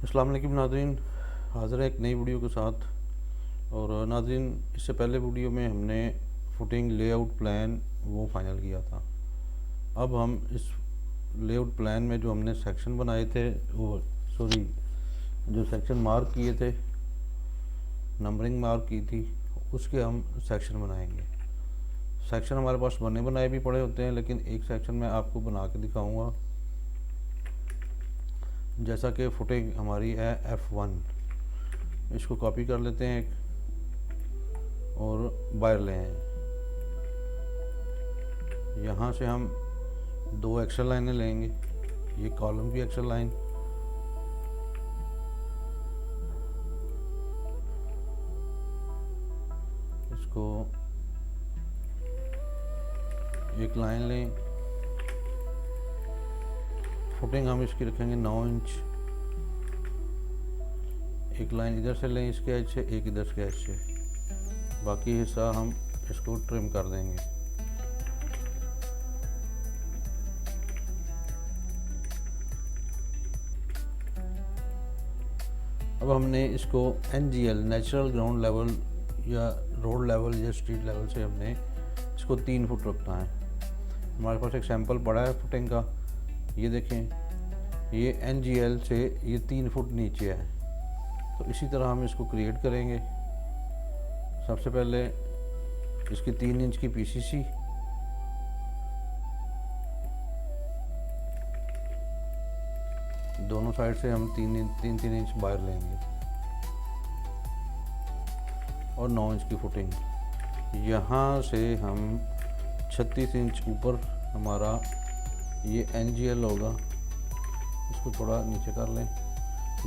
अस्सलाम वालेकुम नाज़रीन, हाज़िर है एक नई वीडियो के साथ। और नाज़रीन, इससे पहले वीडियो में हमने फुटिंग लेआउट प्लान वो फाइनल किया था। अब हम इस लेआउट प्लान में जो हमने सेक्शन बनाए थे वो जो सेक्शन मार्क किए थे, नंबरिंग मार्क की थी, उसके हम सेक्शन बनाएंगे। सेक्शन हमारे पास बने बनाए भी पड़े होते हैं, लेकिन एक सेक्शन मैं आपको बना के दिखाऊंगा। जैसा कि फुटिंग हमारी है F1, इसको कॉपी कर लेते हैं और बाहर ले आए। यहाँ से हम दो एक्स्ट्रा लाइनें लेंगे, ये कॉलम की एक्स्ट्रा लाइन, इसको एक लाइन लें। फुटिंग हम इसकी रखेंगे 9 इंच। एक लाइन इधर से लें इसके एज से, एक इधर के एज से, बाकी हिस्सा हम इसको ट्रिम कर देंगे। अब हमने इसको NGL नेचुरल ग्राउंड लेवल या रोड लेवल या स्ट्रीट लेवल से हमने इसको 3 फुट रखना है। हमारे पास एक सैंपल पड़ा है फुटिंग का, ये देखें, ये NGL से ये 3 फुट नीचे है। तो इसी तरह हम इसको क्रिएट करेंगे। सबसे पहले इसकी 3 इंच की PCC, दोनों साइड से हम 3 इंच बाहर लेंगे और 9 इंच की फुटिंग। यहाँ से हम 36 इंच ऊपर हमारा ये NGL होगा, इसको थोड़ा नीचे कर लें।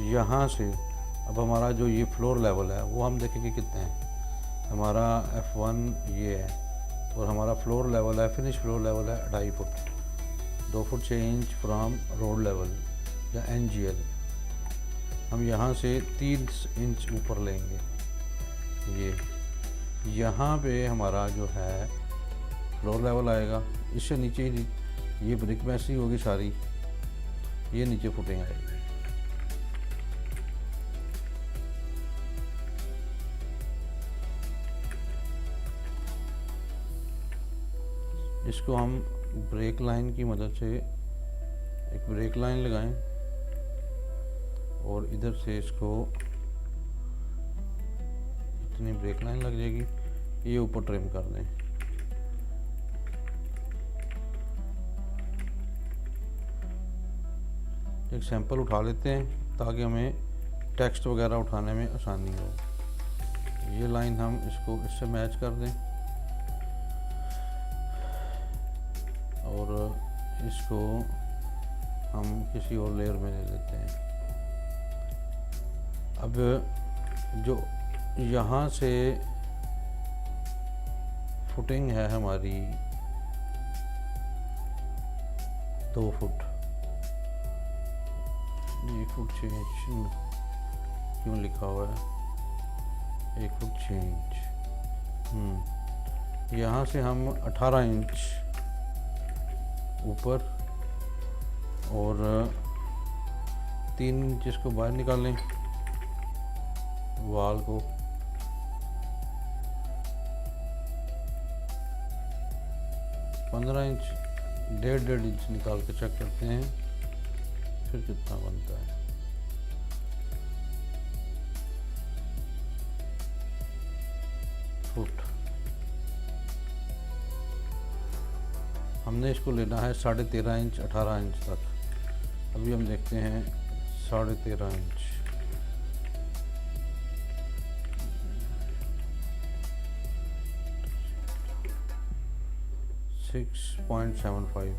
यहाँ से अब हमारा जो ये फ्लोर लेवल है वो हम देखेंगे कितने हैं। हमारा F1 ये है और हमारा फ्लोर लेवल है, फिनिश फ्लोर लेवल है 2.5 foot, 2 foot 6 inch from road level या NGL। हम यहाँ से 30 इंच ऊपर लेंगे। ये यहाँ पे हमारा जो है फ्लोर लेवल आएगा, इससे नीचे ही ये ब्रिक मैसी होगी सारी, ये नीचे फुटिंग आएगी। इसको हम ब्रेक लाइन की मदद से एक ब्रेक लाइन लगाएं और इधर से इसको इतनी ब्रेक लाइन लग जाएगी, ये ऊपर ट्रिम कर दें। एक सैंपल उठा लेते हैं ताकि हमें टेक्स्ट वगैरह उठाने में आसानी हो। ये लाइन हम इसको इससे मैच कर दें और इसको हम किसी और लेयर में ले लेते हैं। अब जो यहाँ से फुटिंग है हमारी 2 फुट, 1 फुट 6 इंच क्यों लिखा हुआ है, 1 फुट 6 इंच। यहाँ से हम 18 इंच ऊपर और 3 इंच इसको बाहर निकालें वाल को। पंद्रह इंच, 1.5 इंच निकाल के चेक करते हैं फिर कितना बनता है। फुट हमने इसको लेना है 13.5 इंच 18 इंच तक। अभी हम देखते हैं 13.5 इंच। $6.75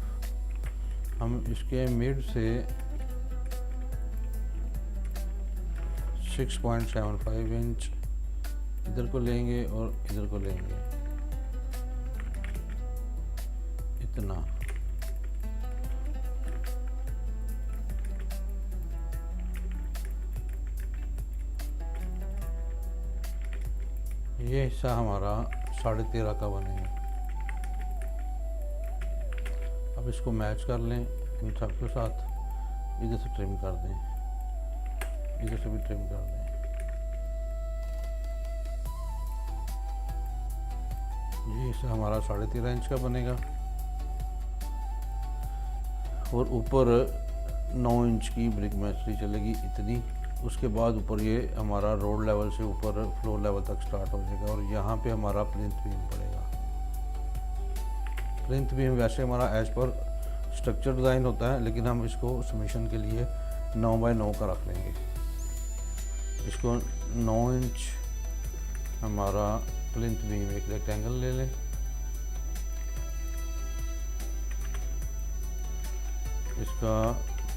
हम इसके मिड से 6.75 इंच इधर को लेंगे और इधर को लेंगे, इतना। ये हिस्सा हमारा 13.5 का बनेगा। अब इसको मैच कर लें इन सब के साथ, इधर से ट्रिम कर दें। इधर से भी ट्रिम कर दें। ये इसे हमारा 13.5 इंच का बनेगा और ऊपर 9 इंच की ब्रिक मैसरी चलेगी इतनी। उसके बाद ऊपर ये हमारा रोड लेवल से ऊपर फ्लोर लेवल तक स्टार्ट हो जाएगा और यहाँ पे हमारा प्लिंथ बीम पड़ेगा। प्लिंथ बीम वैसे हमारा एज पर स्ट्रक्चर डिज़ाइन होता है, लेकिन हम इसको सबमिशन के लिए 9 बाय 9 का रख लेंगे। इसको 9 इंच हमारा प्लिंथ बीम एक रेक्टेंगल ले लें। इसका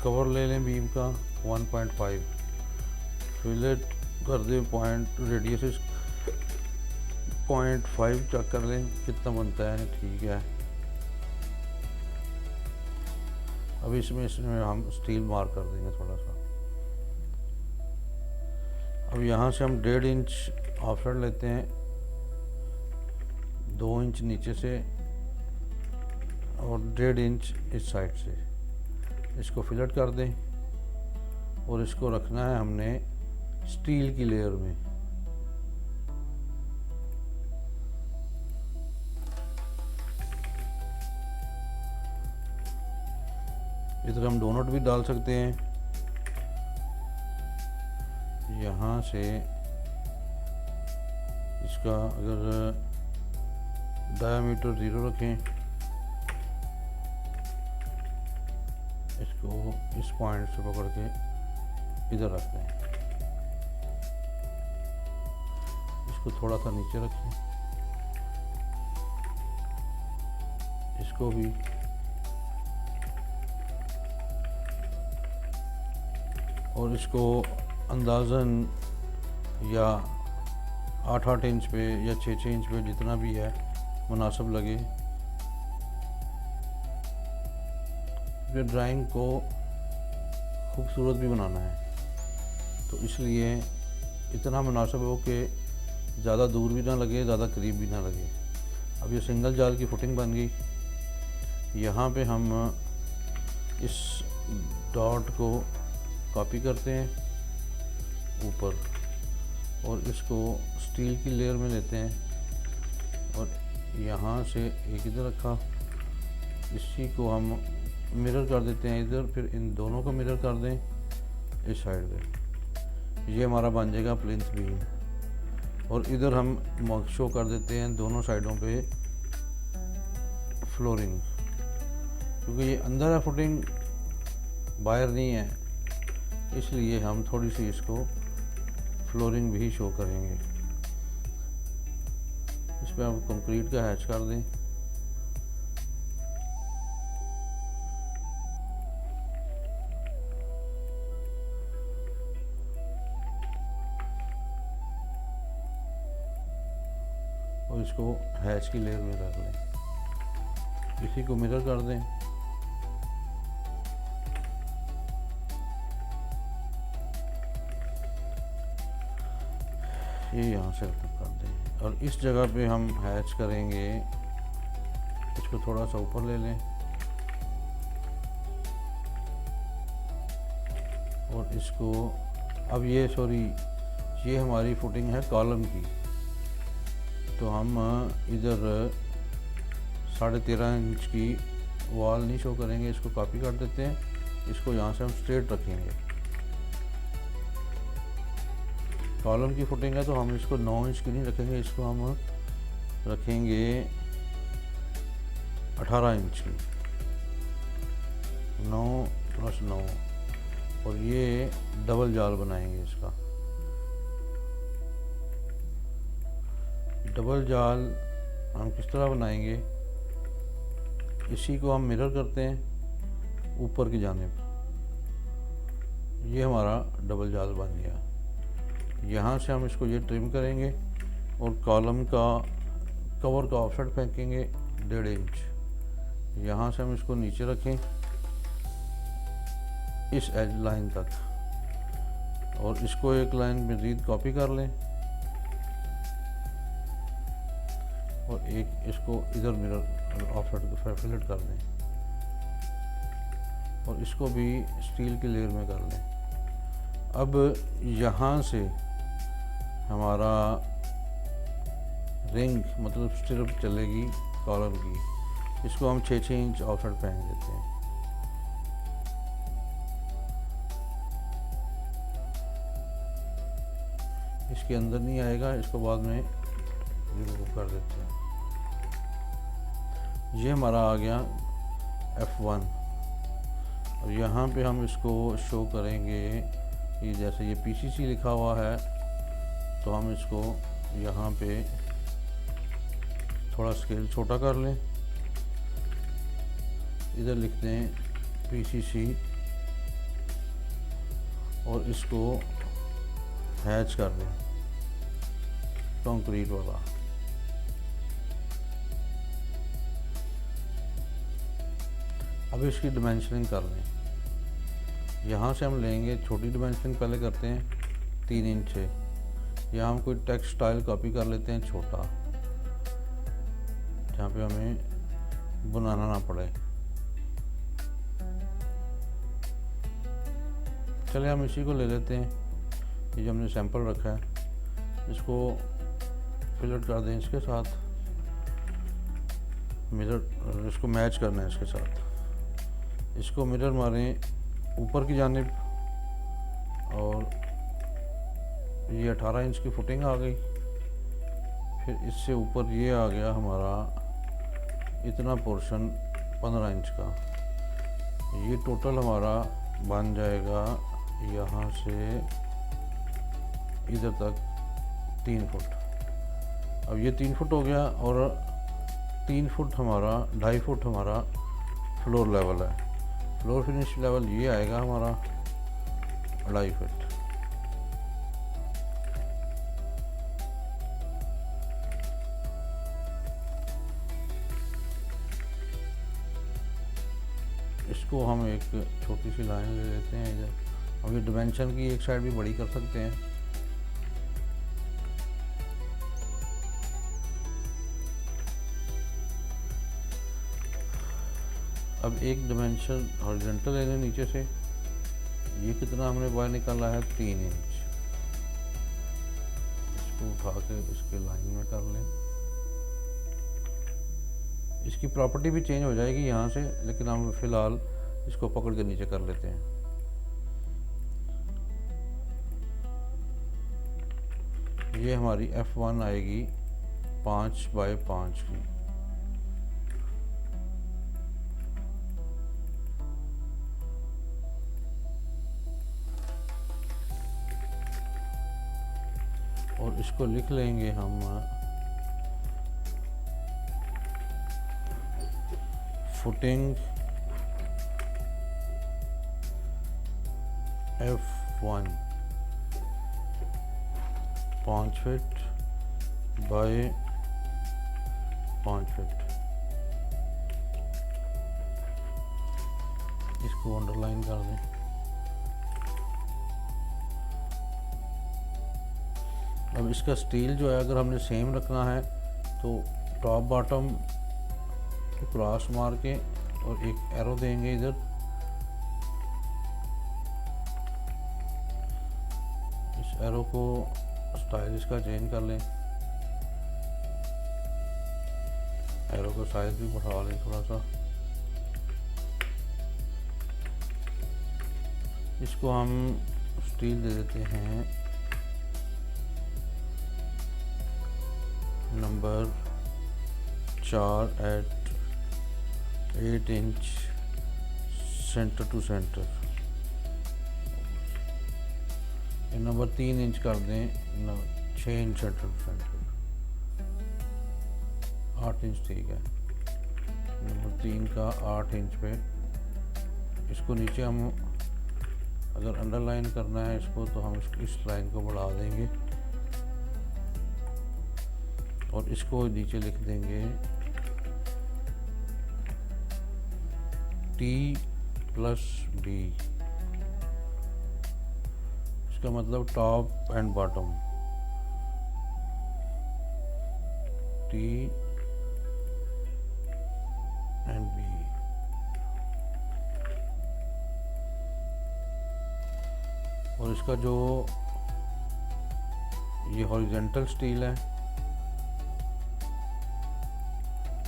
कवर ले लें बीम का 1.5, फिलेट कर दें पॉइंट, रेडियस 0.5 चेक कर लें कितना बनता है, ठीक है। अब इसमें हम स्टील मार्क कर देंगे थोड़ा सा। अब यहाँ से हम 1.5 इंच ऑफसेट लेते हैं, 2 इंच नीचे से और 1.5 इंच इस साइड से। इसको फिलेट कर दें और इसको रखना है हमने स्टील की लेयर में। इधर हम डोनट भी डाल सकते हैं। यहाँ से इसका अगर डायामीटर 0 रखें, इसको इस पॉइंट से पकड़ के इधर रख दें। इसको थोड़ा सा नीचे रखें, इसको भी और इसको अंदाज़न या 8-8 इंच पे या 6-6 इंच पे जितना भी है मुनासिब लगे। फिर ड्राइंग को खूबसूरत भी बनाना है, तो इसलिए इतना मुनासिब हो कि ज़्यादा दूर भी ना लगे, ज़्यादा करीब भी ना लगे। अब ये सिंगल जाल की फुटिंग बन गई। यहाँ पे हम इस डॉट को कॉपी करते हैं ऊपर और इसको स्टील की लेयर में लेते हैं और यहाँ से एक इधर रखा, इसी को हम मिरर कर देते हैं इधर, फिर इन दोनों को मिरर कर दें इस साइड पे। ये हमारा बन जाएगा प्लिंथ बीम। और इधर हम शो कर देते हैं दोनों साइडों पे फ्लोरिंग, क्योंकि ये अंदर है फुटिंग, बाहर नहीं है, इसलिए हम थोड़ी सी इसको फ्लोरिंग भी शो करेंगे। इस पर हम कंक्रीट का हैच कर दें। और इसको हैच की लेयर में रख लें, इसी को मिरर कर दें। ये यहाँ से कर दें और इस जगह पे हम हैच करेंगे। इसको थोड़ा सा ऊपर ले लें और इसको अब ये हमारी फुटिंग है कॉलम की, तो हम इधर 13.5 इंच की वॉल नहीं शो करेंगे, इसको कॉपी कर देते हैं। इसको यहाँ से हम स्ट्रेट रखेंगे। कॉलम की फुटिंग है तो हम इसको 9 इंच की नहीं रखेंगे, इसको हम रखेंगे 18 इंच की, 9 + 9। और ये डबल जाल बनाएंगे। इसका डबल जाल हम किस तरह बनाएंगे, इसी को हम मिरर करते हैं ऊपर की जानिब। ये हमारा डबल जाल बन गया। यहाँ से हम इसको ये ट्रिम करेंगे और कॉलम का कवर का ऑफसेट फेंकेंगे 1.5 इंच। यहाँ से हम इसको नीचे रखें इस एज लाइन तक और इसको एक लाइन मज़ीद कॉपी कर लें और एक इसको इधर मिरर ऑफसेट फिलेट कर दें और इसको भी स्टील की लेयर में कर लें। अब यहाँ से हमारा रिंग मतलब स्टिरअप चलेगी कॉलर की, इसको हम 6-6 इंच आउटसाइड पहन देते हैं। इसके अंदर नहीं आएगा, इसको बाद में रिमूव कर देते हैं। ये हमारा आ गया F1 और यहाँ पे हम इसको शो करेंगे कि जैसे ये PCC लिखा हुआ है तो हम इसको यहाँ पे थोड़ा स्केल छोटा कर लें, इधर लिख दें PCC और इसको हैच कर दें कंक्रीट वाला। अब इसकी डिमेंशनिंग कर लें। यहाँ से हम लेंगे छोटी डिमेंशनिंग पहले करते हैं 3 इंच से, या हम कोई टेक्स्ट स्टाइल कॉपी कर लेते हैं छोटा, जहाँ पे हमें बनाना ना पड़े। चलिए हम इसी को ले लेते हैं, ये जो हमने सैंपल रखा है इसको फिलअप कर दें इसके साथ, मिरर इसको मैच करना है इसके साथ। इसको मिरर मारें ऊपर की जानिब और ये 18 इंच की फुटिंग आ गई। फिर इससे ऊपर ये आ गया हमारा इतना पोर्शन 15 इंच का। ये टोटल हमारा बन जाएगा यहाँ से इधर तक 3 फुट। अब ये 3 फुट हो गया और 3 फुट हमारा 2.5 फुट हमारा फ्लोर लेवल है। फ्लोर फिनिश लेवल ये आएगा हमारा 2.5 फुट। इसको हम एक छोटी सी लाइन ले लेते हैं इधर। अब ये डिमेंशन की एक साइड भी बड़ी कर सकते हैं। अब एक डिमेंशन हॉरिजॉन्टल ले लें नीचे से। ये कितना हमने बाहर निकाला है 3 इंच। इसको उठा के इसके लाइन में कर लें। इसकी प्रॉपर्टी भी चेंज हो जाएगी यहाँ से, लेकिन हम फिलहाल इसको पकड़ के नीचे कर लेते हैं। ये हमारी F1 आएगी 5 बाय 5 की। और इसको लिख लेंगे हम footing F1 5 feet by 5 feet. इसको अंडरलाइन कर दें। अब इसका स्टील जो है अगर हमने सेम रखना है तो टॉप बॉटम क्रॉस मार के और एक एरो देंगे इधर। इस एरो को स्टाइल इसका चेंज कर लें। एरो का साइज भी बढ़ा लें थोड़ा सा। इसको हम स्टील दे देते हैं number 4 at 8 inch centre to centre. Number 3 inch कर दें 6 inch centre to centre. 8 inch ठीक है। नंबर 3 का 8 इंच पे इसको नीचे हम अगर अंडरलाइन करना है इसको तो हम इस लाइन को बढ़ा देंगे और इसको नीचे लिख देंगे T+B। इसका मतलब top and bottom. T and B। और इसका जो ये हॉरिजेंटल स्टील है,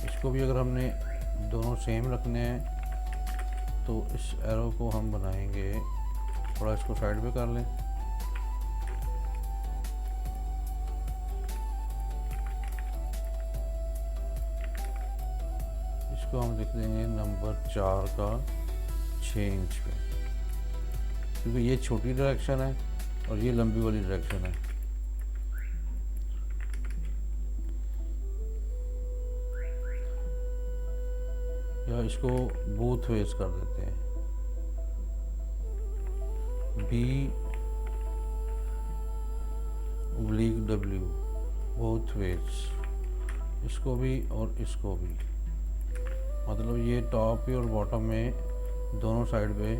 इसको भी अगर हमने दोनों सेम रखने हैं तो इस एरो को हम बनाएंगे, थोड़ा इसको साइड पे कर लें। इसको हम लिख देंगे नंबर 4 का 6 इंच पे, क्योंकि ये छोटी डायरेक्शन है और ये लंबी वाली डायरेक्शन है। या इसको बोथ वेज कर देते हैं, B oblique W, both wedge, इसको भी और इसको भी। मतलब ये टॉप और बॉटम में दोनों साइड पे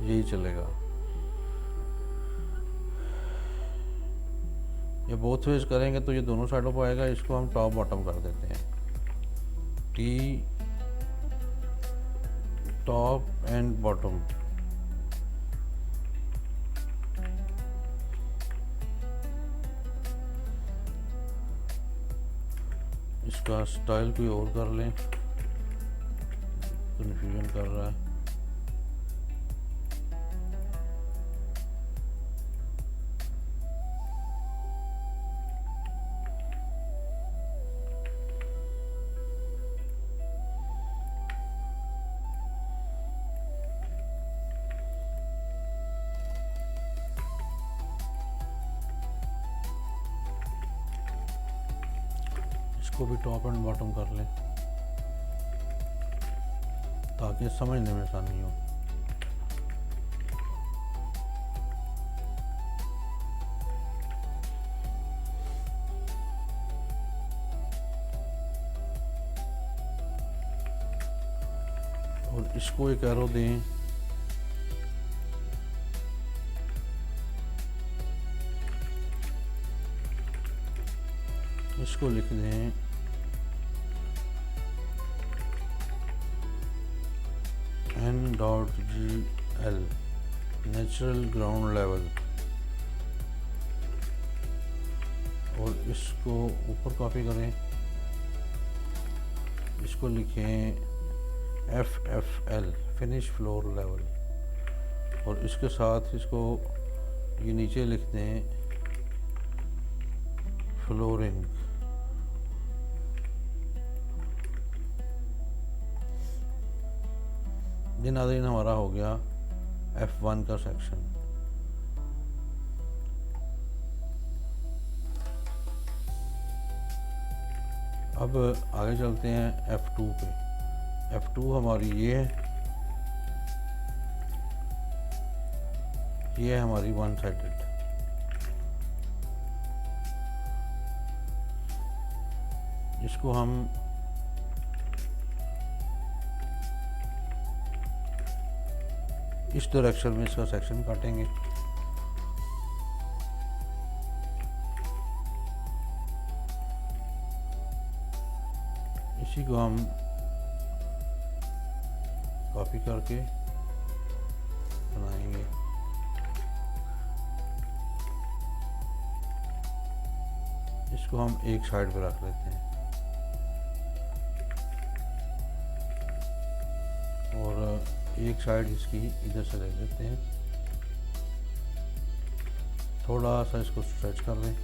यही चलेगा। ये बोथ वेज करेंगे तो ये दोनों साइडों पर आएगा। इसको हम टॉप बॉटम कर देते हैं, टी टॉप एंड बॉटम। इसका स्टाइल कोई और कर लें, कन्फ्यूजन कर रहा है। इसको भी टॉप एंड बॉटम कर लें ताकि समझने में आसानी हो। और इसको एक एरो दें, इसको लिख दें N.GL, नेचुरल ग्राउंड लेवल। और इसको ऊपर कॉपी करें, इसको लिखें FFL, फिनिश फ्लोर लेवल। और इसके साथ इसको ये नीचे लिख दें फ्लोरिंग। ये नाज़रीन हमारा हो गया F1 का सेक्शन। अब आगे चलते हैं F2 पे। F2 हमारी ये है हमारी वन साइडेड। इसको हम इस डायरेक्शन में इसका सेक्शन काटेंगे। इसी को हम कॉपी करके बनाएंगे। इसको हम एक साइड पे रख लेते हैं और एक साइड इसकी इधर से ले लेते हैं। थोड़ा सा इसको स्ट्रेच कर लें।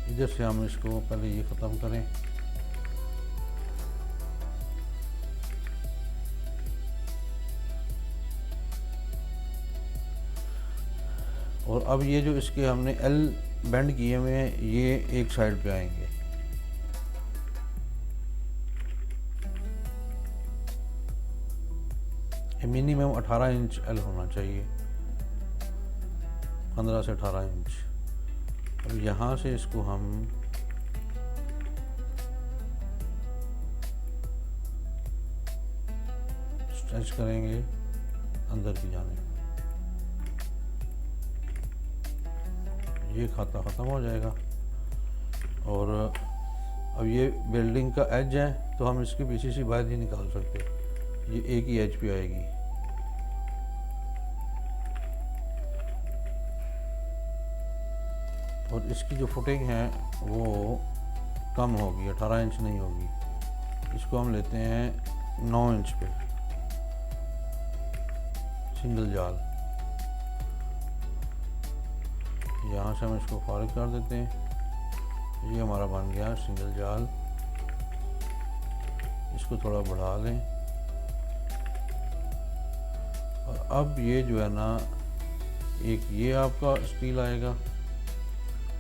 इधर से हम इसको पहले ये ख़त्म करें। और अब ये जो इसके हमने L बेंड किए हुए हैं, ये एक साइड पे आएंगे। मिनिमम 18 इंच L होना चाहिए, 15 से 18 इंच। अब यहाँ से इसको हम स्ट्रेच करेंगे अंदर की जाने। ये खाता ख़त्म हो जाएगा। और अब ये बिल्डिंग का एज है तो हम इसकी पीछे से बाहर नहीं निकाल सकते, ये एक ही एज पे आएगी। और इसकी जो फुटिंग है वो कम होगी, 18 इंच नहीं होगी। इसको हम लेते हैं 9 इंच पे सिंगल जाल। यहाँ से हम इसको फारिग कर देते हैं। ये हमारा बन गया सिंगल जाल। इसको थोड़ा बढ़ा लें। और अब ये जो है ना, एक ये आपका स्टील आएगा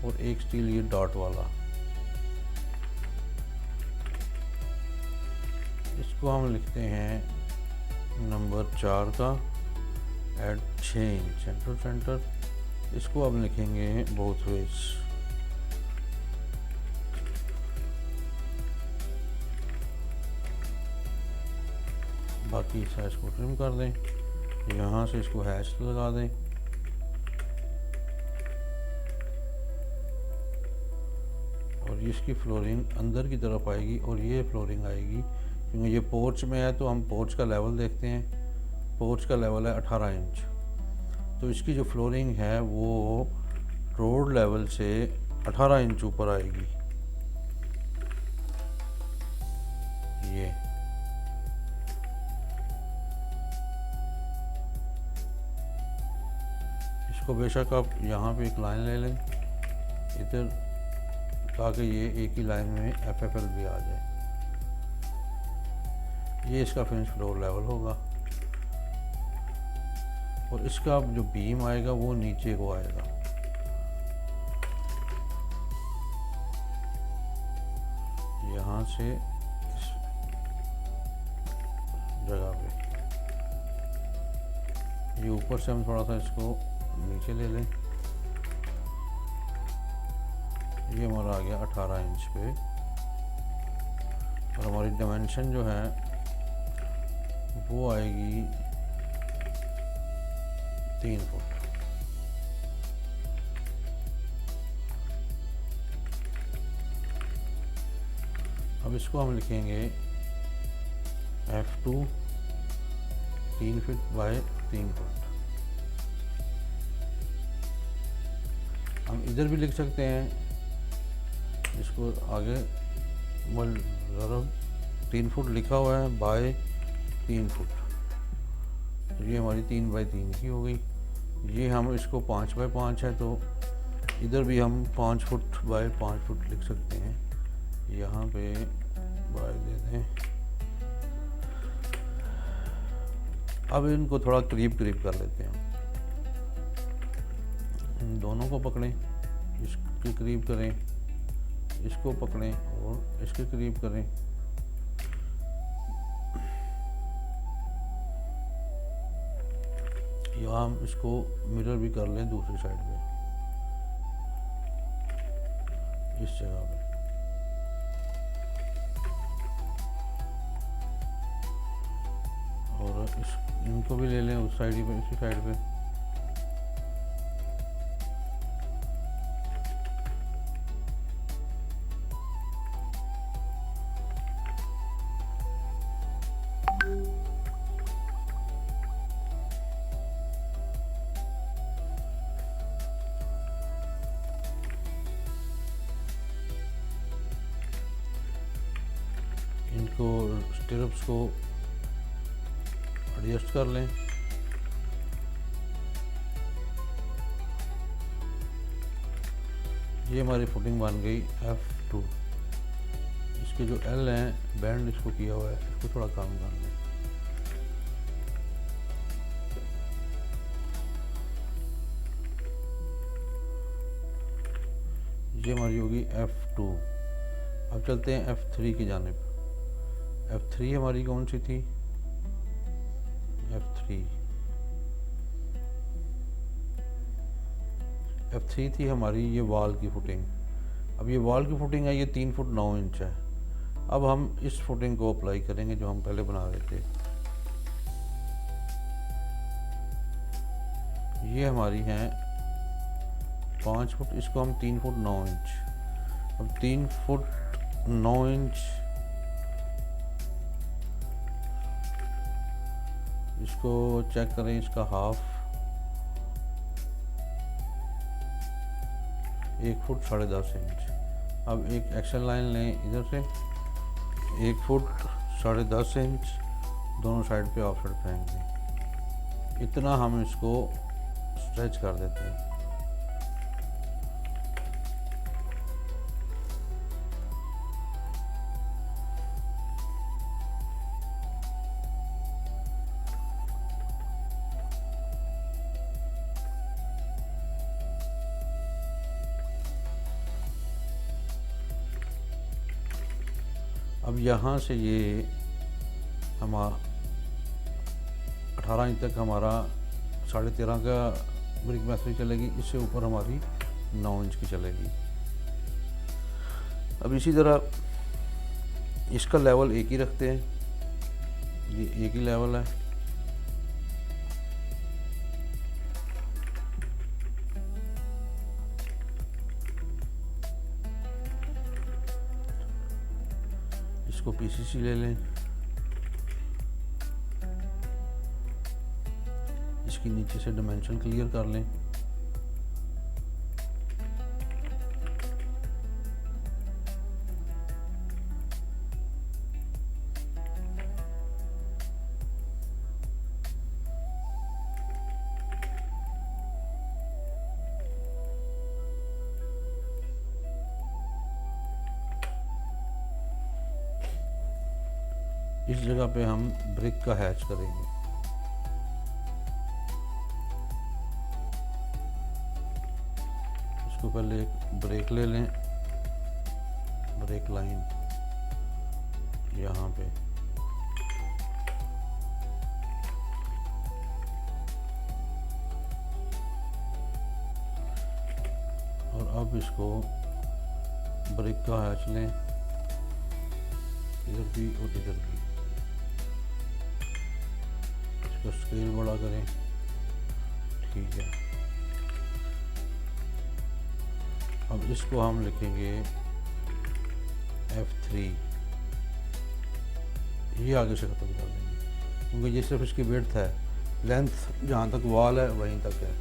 और एक स्टील ये डॉट वाला। इसको हम लिखते हैं नंबर 4 का, एट 6 इंच सेंटर सेंटर। इसको अब लिखेंगे बोथ वेज। बाकी साइज को ट्रिम कर दें। यहाँ से इसको हैच लगा दें। और इसकी फ्लोरिंग अंदर की तरफ आएगी और ये फ्लोरिंग आएगी, क्योंकि ये पोर्च में है तो हम पोर्च का लेवल देखते हैं। पोर्च का लेवल है 18 इंच, तो इसकी जो फ्लोरिंग है वो रोड लेवल से 18 इंच ऊपर आएगी। ये इसको बेशक आप यहाँ पे एक लाइन ले लें इधर, ताकि ये एक ही लाइन में FFL भी आ जाए। ये इसका फिनिश फ्लोर लेवल होगा और इसका जो बीम आएगा वो नीचे को आएगा। यहाँ से इस जगह पे ये ऊपर से हम थोड़ा सा इसको नीचे ले लें। ये हमारा आ गया 18 इंच पे। और हमारी डायमेंशन जो है वो आएगी 3 फुट। अब इसको हम लिखेंगे F2 3 फीट बाय 3 फुट। हम इधर भी लिख सकते हैं, इसको आगे ज़रा 3 फुट लिखा हुआ है बाय 3 फुट, तो ये हमारी 3 बाय 3 की हो गई। ये हम इसको 5 बाय 5 है, तो इधर भी हम 5 फुट बाय 5 फुट लिख सकते हैं। यहाँ पे बाय दे दें। अब इनको थोड़ा करीब करीब कर लेते हैं। इन दोनों को पकड़ें, इसके करीब करें, इसको पकड़ें और इसके करीब करें। या हम इसको मिरर भी कर लें दूसरी साइड पे, इस जगह पे। और इनको भी ले लें उस साइड पे, इसी साइड पे। इनको स्टिरप्स को एडजस्ट कर लें। ये हमारी फुटिंग बन गई F2। इसके जो L हैं बैंड इसको किया हुआ है, इसको थोड़ा कम कर लें। ये हमारी होगी F2। अब चलते हैं F3 की जानिब। F3 हमारी कौन सी थी? F3 थी हमारी ये वॉल की फुटिंग। अब ये वॉल की फुटिंग है, ये 3 फुट 9 इंच है। अब हम इस फुटिंग को अप्लाई करेंगे जो हम पहले बना रहे थे। ये हमारी हैं 5 फुट, इसको हम 3 फुट 9 इंच। अब 3 फुट 9 इंच इसको चेक करें, इसका हाफ 1 फुट 10.5 इंच। अब एक एक्शन लाइन लें इधर से 1 फुट 10.5 इंच, दोनों साइड पे ऑफ साइड फेंक दें। इतना हम इसको स्ट्रेच कर देते हैं। अब यहाँ से ये हमारा 18 इंच तक हमारा 13.5 का ब्रिक मैसरी चलेगी, इससे ऊपर हमारी 9 इंच की चलेगी। अब इसी तरह इसका लेवल एक ही रखते हैं, ये एक ही लेवल है। इसको पीसीसी ले लें, इसकी नीचे से डायमेंशन क्लियर कर लें। इस जगह पे हम ब्रिक का हैच करेंगे। इसको पहले एक ब्रेक ले लें, ब्रेक लाइन यहाँ पे, और अब इसको ब्रिक का हैच लें, इधर भी और इधर भी। इसका स्केल बड़ा करें, ठीक है। अब इसको हम लिखेंगे F3, ये आगे से ख़त्म कर देंगे क्योंकि ये सिर्फ इसकी विड्थ है, लेंथ जहाँ तक वॉल है वहीं तक है।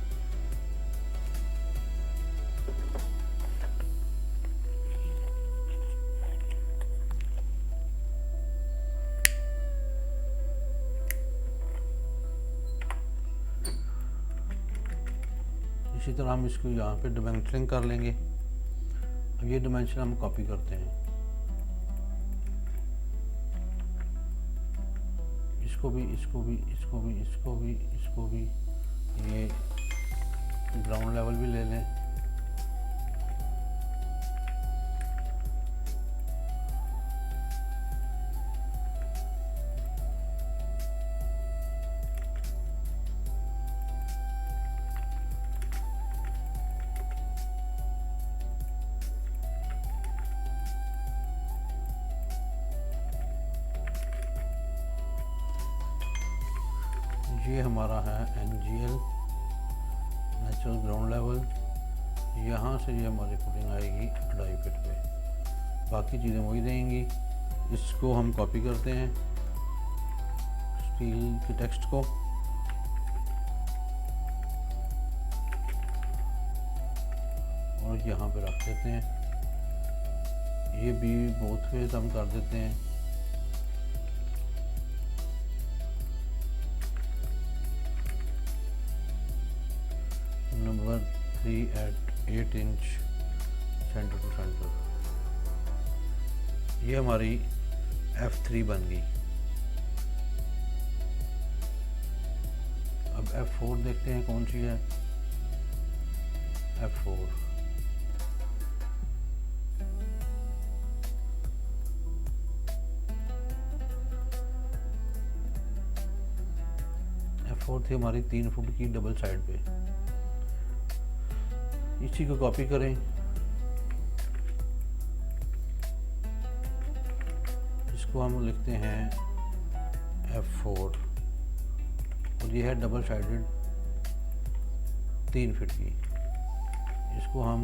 इसी तरह हम इसको यहाँ पे डायमेंशनिंग कर लेंगे। अब ये डायमेंशन हम कॉपी करते हैं, इसको भी, इसको भी, इसको भी, इसको भी, इसको भी, ये ग्राउंड लेवल भी ले लें। ये हमारा है NGL नेचुरल ग्राउंड लेवल। यहाँ से ये हमारी फुटिंग आएगी 2.5 फीट पे, बाकी चीज़ें वही रहेंगी। इसको हम कॉपी करते हैं स्टील के टेक्स्ट को, और यहाँ पे रख देते हैं। ये भी बोथ फेस हम कर देते हैं। Number 3 at 8 inch centre to centre. ये हमारी F3 बन गई। अब F4 देखते हैं कौन सी है। F4 थी हमारी 3 फुट की डबल साइड पे। इसी को कॉपी करें, इसको हम लिखते हैं F4, और ये है डबल साइडेड 3 फीट की। इसको हम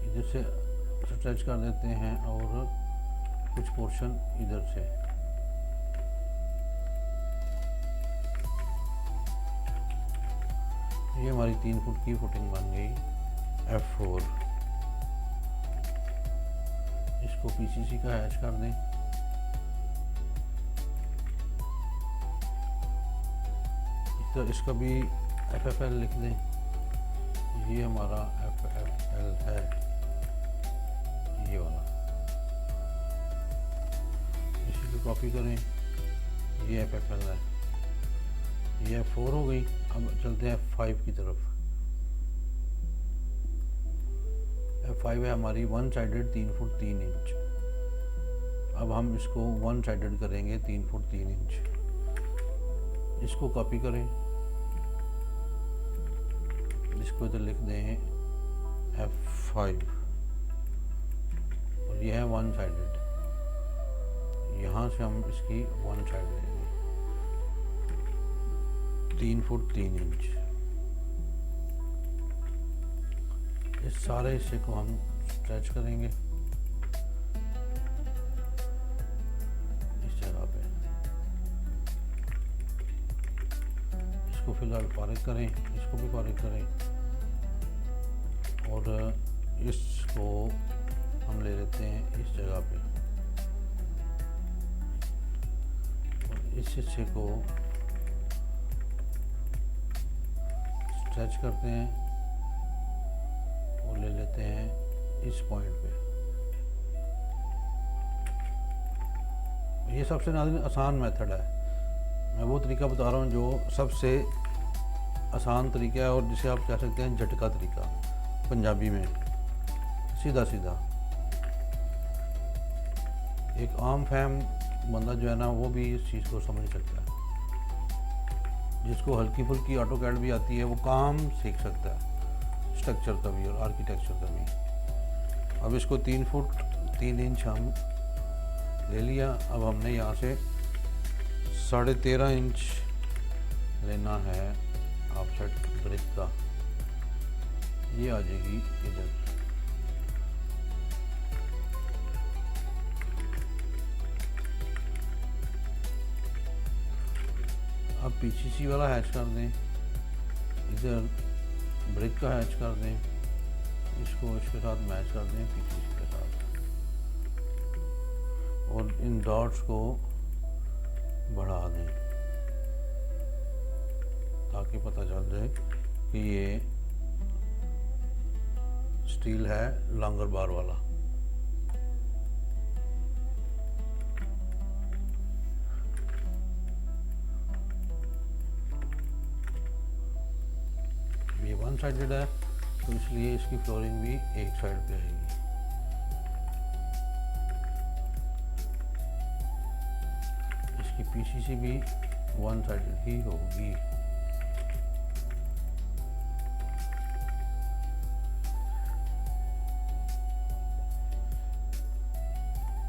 इधर से स्ट्रेच कर देते हैं और कुछ पोर्शन इधर से। ये हमारी 3 फुट की फुटिंग बन गई F4। इसको PCC का हैच कर दें। तो इसका भी FFL लिख दें। ये हमारा FFL है, ये वाला। इसी को कॉपी करें, ये FFL है, ये F4 हो गई। अब चलते हैं F5 की तरफ। F5 है हमारी 1 साइडेड 3 फुट 3 इंच। अब हम इसको 1 साइडेड करेंगे 3 फुट 3 इंच। इसको कॉपी करें, इसको इधर लिख दें F5 और ये है 1 साइडेड। यहाँ से हम इसकी 1 साइड लेंगे 3 फुट 3 इंच। इस सारे हिस्से को हम स्ट्रेच करेंगे इस जगह पे। इसको फिलहाल फारिग करें, इसको भी फारिग करें और इसको हम ले लेते हैं इस जगह पे और इस हिस्से को स्ट्रेच करते हैं और ले लेते हैं इस पॉइंट पे। ये सबसे आसान मेथड है। मैं वो तरीका बता रहा हूँ जो सबसे आसान तरीका है और जिसे आप कह सकते हैं झटका तरीका, पंजाबी में सीधा सीधा। एक आम फहम बंदा जो है ना वो भी इस चीज़ को समझ सकता है। जिसको हल्की फुल्की ऑटोकैड भी आती है वो काम सीख सकता है, स्ट्रक्चर का भी और आर्किटेक्चर का भी। अब इसको 3 फुट 3 इंच हम ले लिया। अब हमने यहाँ से 13.5 इंच लेना है ऑफसेट ब्रिक का। ये आ जाएगी इधर। अब PCC वाला हैच कर दें, इधर ब्रिक का हैच कर दें, इसको इसके साथ मैच कर दें PCC के साथ और इन डॉट्स को बढ़ा दें ताकि पता चल जाए कि ये स्टील है लॉन्गर बार वाला। ये 1 साइडेड है तो इसलिए इसकी फ्लोरिंग भी एक साइड पे रहेगी। इसकी PCC भी 1 साइडेड ही होगी।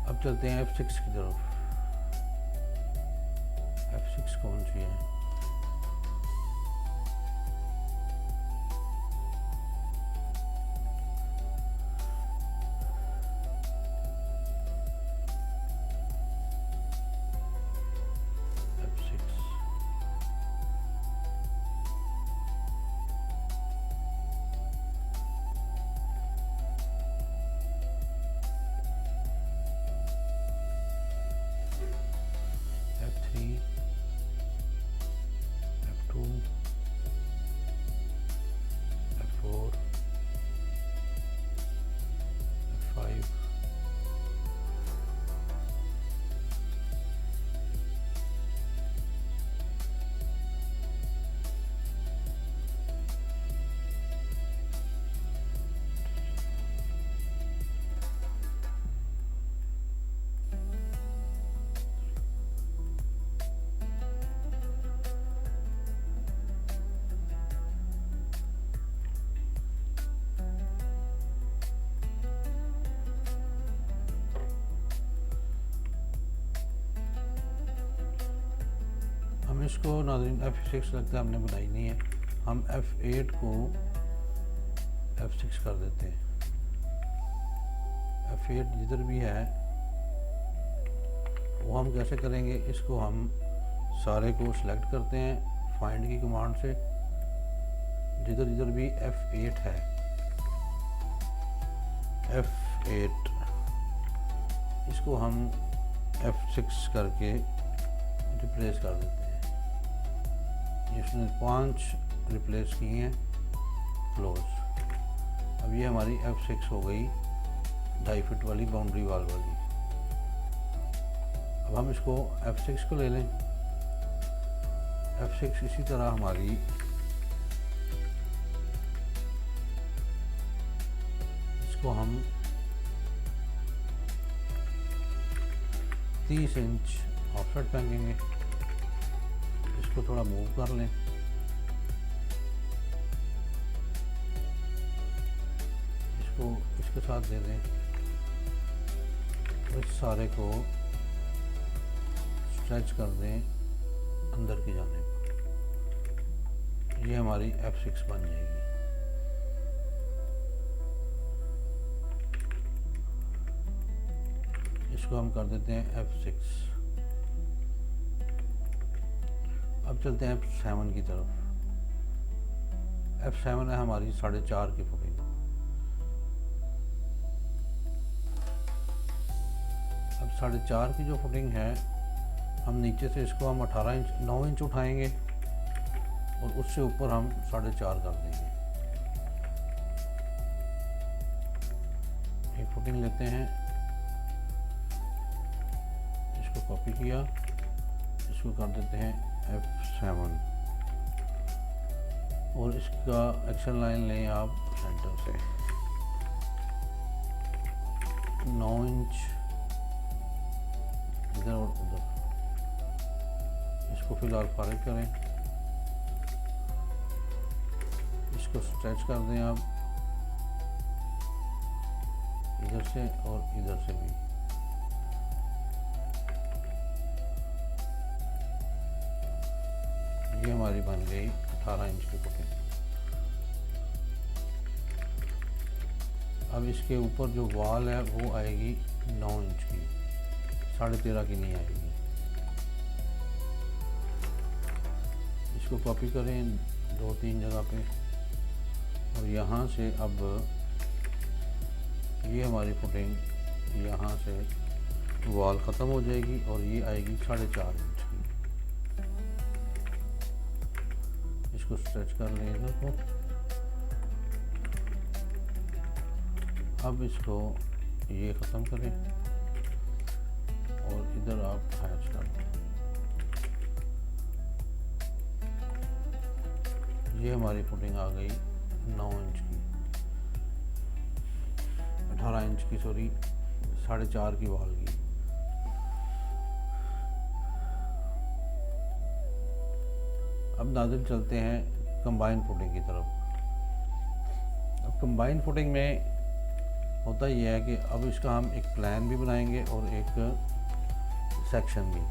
अब चलते हैं F6 की तरफ। F6 कौन सी है? हम इसको नाज़रीन F6 लगता है हमने बनाई नहीं है, हम F8 को F6 कर देते हैं। F8 जिधर भी है वो हम कैसे करेंगे, इसको हम सारे को सिलेक्ट करते हैं फाइंड की कमांड से। जिधर जिधर भी F8 है, F8 इसको हम F6 करके रिप्लेस कर देते हैं। जिसने 5 रिप्लेस किए हैं क्लोज। अब ये हमारी F6 हो गई 2.5 फीट वाली बाउंड्री वाल वाली। अब हम इसको F6 को ले लें। F6 इसी तरह हमारी इसको हम 30 इंच ऑफसेट फेंकेंगे। इसको थोड़ा मूव कर लें। इसको इसके साथ दे दें। इस सारे को स्ट्रेच कर दें अंदर की जानिब। ये हमारी F6 बन जाएगी। इसको हम कर देते हैं F6। अब चलते हैं F7 की तरफ। F7 है हमारी 4.5 की फुटिंग। अब 4.5 की जो फुटिंग है, हम नीचे से इसको हम 18 इंच 9 इंच उठाएंगे और उससे ऊपर हम 4.5 कर देंगे। एक फुटिंग लेते हैं, इसको कॉपी किया, इसको कर देते हैं F7 और इसका एक्शन लाइन लें आप सेंटर से 9 इंच इधर और उधर। इसको फिलहाल फारिग करें। इसको स्ट्रेच कर दें आप इधर से और इधर से भी। ये हमारी बन गई 18 इंच की फुटिंग। अब इसके ऊपर जो वॉल है वो आएगी 9 इंच की, 13.5 की नहीं आएगी। इसको कॉपी करें 2-3 जगह पे और यहाँ से अब ये हमारी फुटिंग यहाँ से वॉल ख़त्म हो जाएगी और ये आएगी 4.5 इंच की। इसको स्ट्रेच कर लें इधर को। अब इसको ये ख़त्म करें और इधर आप हैच कर दें। ये हमारी फुटिंग आ गई 9 इंच की, 18 इंच की, सॉरी 4.5 की वॉल की। अब नाज़रीन चलते हैं कंबाइन फुटिंग की तरफ। अब कंबाइन फुटिंग में होता ये है कि अब इसका हम एक प्लान भी बनाएंगे और एक सेक्शन भी।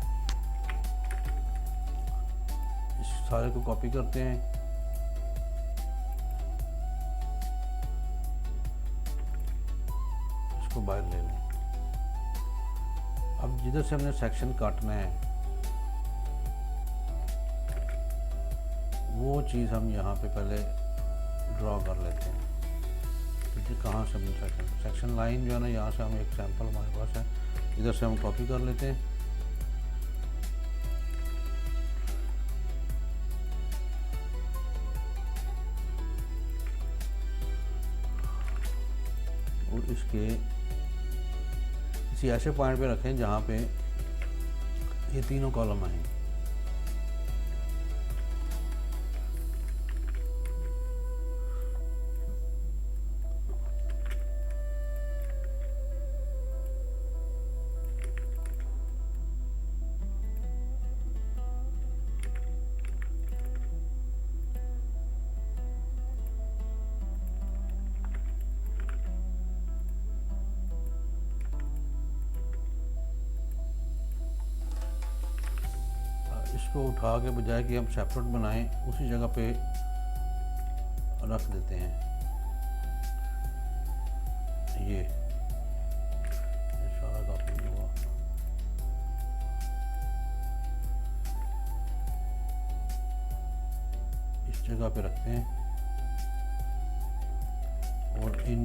इस सारे को कॉपी करते हैं। इसको बाहर ले लें। अब जिधर से हमने सेक्शन काटना है वो चीज़ हम यहाँ पे पहले ड्रॉ कर लेते हैं। तो कहाँ से हम सेक्शन लाइन जो है ना, यहाँ से हम एक सैंपल हमारे पास है, इधर से हम कॉपी कर लेते हैं। और इसके किसी ऐसे पॉइंट पे रखें जहाँ पे ये तीनों कॉलम आएंगे। इसको उठा के बजाय कि हम सेपरेट बनाएं, उसी जगह पे रख देते हैं। ये सारा कॉपी हुआ। इस जगह पे रखते हैं। इन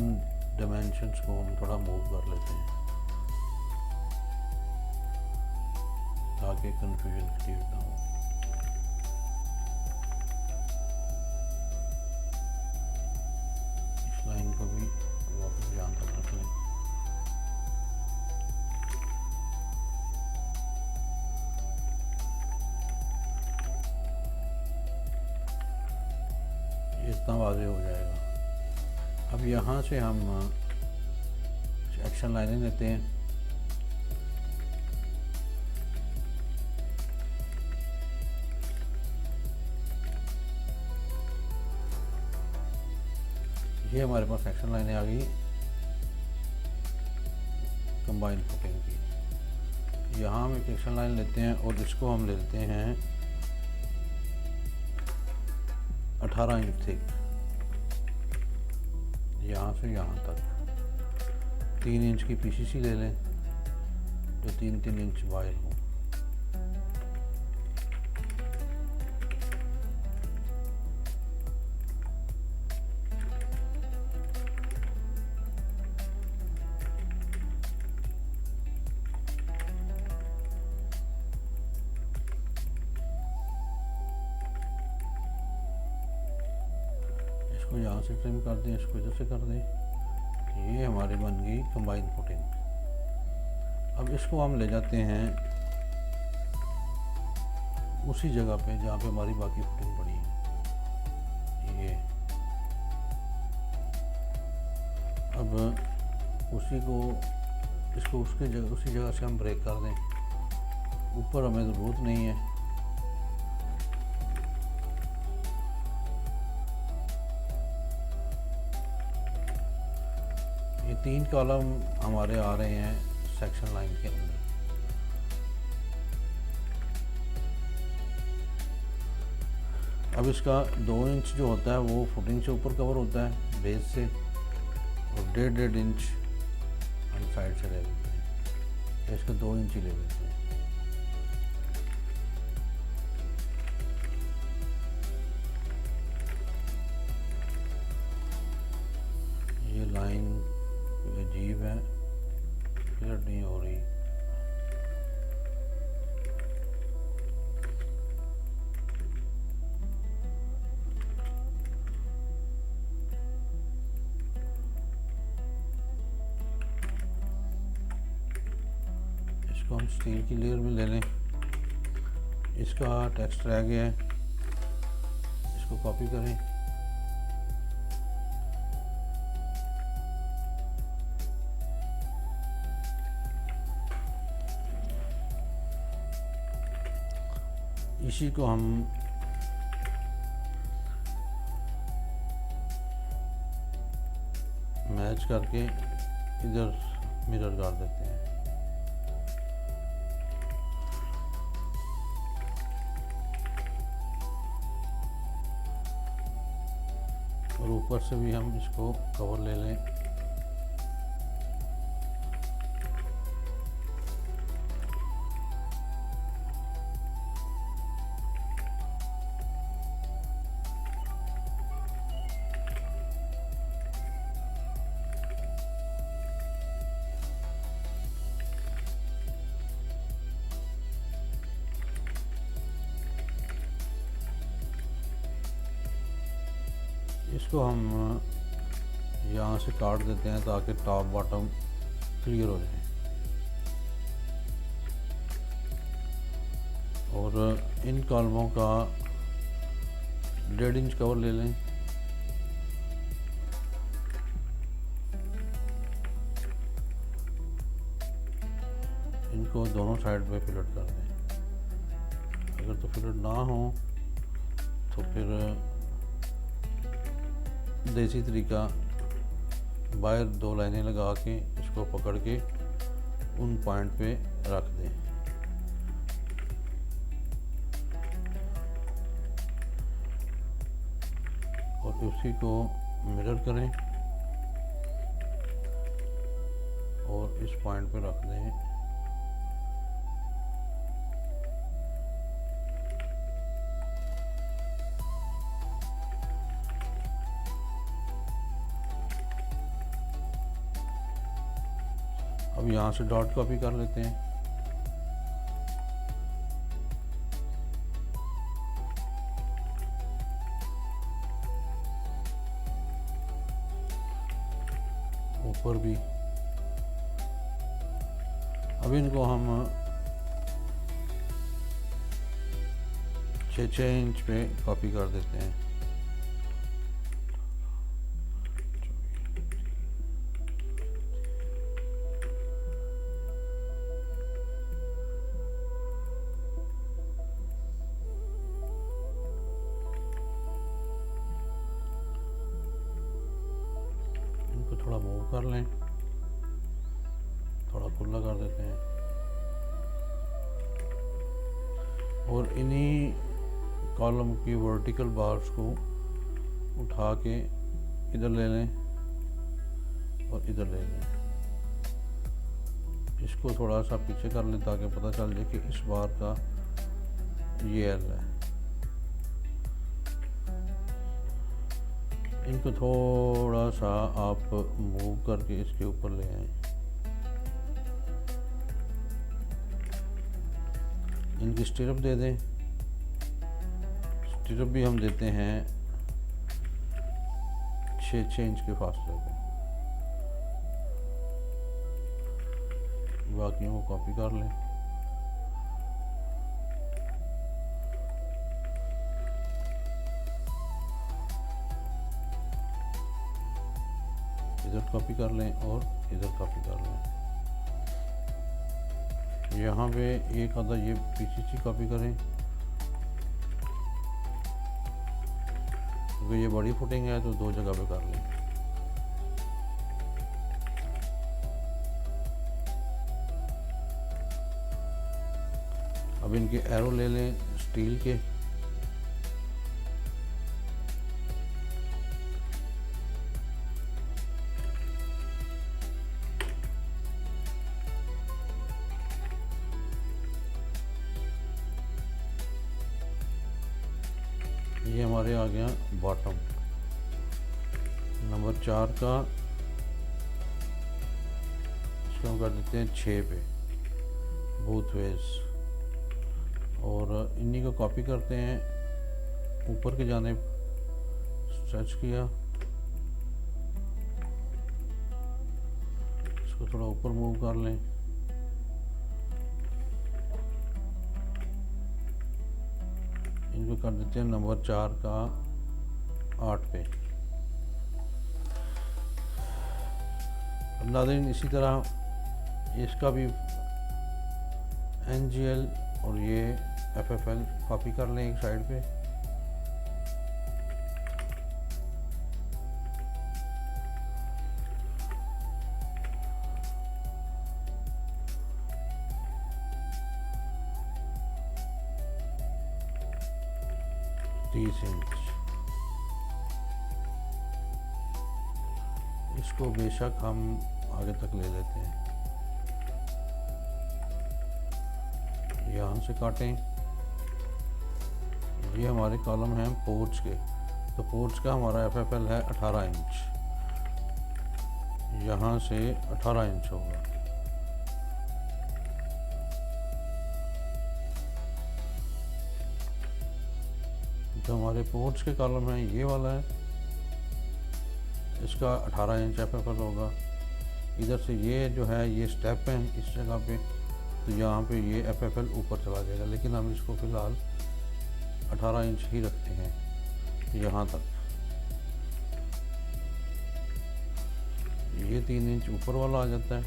डायमेंशंस को हम थोड़ा मूव कर लेते हैं ताकि कंफ्यूजन क्रिएट ना हो। इस लाइन को भी वापस यहाँ तक रख लें। इतना वाज़ेह हो जाएगा। अब यहाँ से हम एक्शन लाइनें लेते हैं। ये हमारे पास एक्शन लाइनें आ गई कंबाइन फुटिंग की। यहाँ हम एक एक्शन लाइन लेते हैं और इसको हम लेते हैं 18 इंच थिक, यहाँ से यहाँ तक 3 इंच की पीसीसी ले लें जो 3-3 इंच वायर हो। इसको यहाँ से ट्रिम कर दें, इसको इधर से कर दें। ये हमारी बन गई कंबाइन फुटिंग। अब इसको हम ले जाते हैं उसी जगह पे जहाँ पे हमारी बाकी फुटिंग पड़ी है। ये अब इसको उसी जगह से हम ब्रेक कर दें। ऊपर हमें ज़रूरत नहीं है। ये 3 कॉलम हमारे आ रहे हैं सेक्शन लाइन के अंदर। अब इसका 2 इंच जो होता है वो फुटिंग से ऊपर कवर होता है बेस से, और 1.5 इंच हम साइड से ले लेते हैं। इसका 2 इंच ही ले लेते हैं। ये लाइन अजीब है, क्लियर नहीं हो रही। इसको हम स्टील की लेयर में ले लें। इसका टेक्स्ट रह गया है, इसको कॉपी करें। इसी को हम मैच करके इधर मिरर कर देते हैं। और ऊपर से भी हम इसको कवर ले लें। इसको हम यहाँ से काट देते हैं ताकि टॉप बॉटम क्लियर हो जाए। और इन कॉलमों का 1.5 इंच कवर ले लें। इनको दोनों साइड पे फिलेट कर दें। अगर तो फिलेट ना हो तो फिर देसी तरीका बाहर 2 लाइनें लगा के इसको पकड़ के उन पॉइंट पे रख दें। और उसी को मिरर करें और इस पॉइंट पे रख दें। अब यहाँ से डॉट कॉपी कर लेते हैं। ऊपर भी। अब इनको हम 6 इंच पे कॉपी कर देते हैं। इनको थोड़ा मूव कर लें, थोड़ा खुला कर देते हैं और इन्हीं कॉलम की वर्टिकल बार्स को उठा के इधर ले लें और इधर ले लें। इसको थोड़ा सा पीछे कर लें ताकि पता चल जाए कि इस बार का ये एल है। इनको थोड़ा सा आप मूव करके इसके ऊपर ले आए। इनकी स्टिरअप दे दें। स्टिरअप भी हम देते हैं 6 इंच के फासले पे। बाकियों को कॉपी कर लें। इधर कॉपी कर लें और इधर कॉपी कर लें। यहाँ पे एक आधा ये पीछे से कॉपी करें क्योंकि ये बड़ी फुटिंग है तो 2 जगह पे कर लें। अब इनके एरो ले लें स्टील के। ये हमारे आ गया बॉटम नंबर 4 का। इसको हम कर देते हैं 6 पे बोथ वेज और इन्हीं को कॉपी करते हैं। ऊपर के जाने स्ट्रेच किया, इसको थोड़ा ऊपर मूव कर लें। इनको कर देते हैं नंबर 4 का 8 पे। अब नाज़रीन इसी तरह इसका भी NGL और ये FFL कॉपी कर लें एक साइड पे। इसको बेशक हम आगे तक ले लेते हैं। यहाँ से काटें। ये हमारे कॉलम हैं पोर्च के, तो पोर्च का हमारा FFL है 18 इंच। यहाँ से 18 इंच होगा। जो हमारे पोर्च के कॉलम हैं ये वाला है, इसका 18 इंच FFL होगा। इधर से ये जो है ये स्टेप है इस जगह पे, तो यहाँ पे ये FFL ऊपर चला जाएगा, लेकिन हम इसको फ़िलहाल 18 इंच ही रखते हैं यहाँ तक। ये 3 इंच ऊपर वाला आ जाता है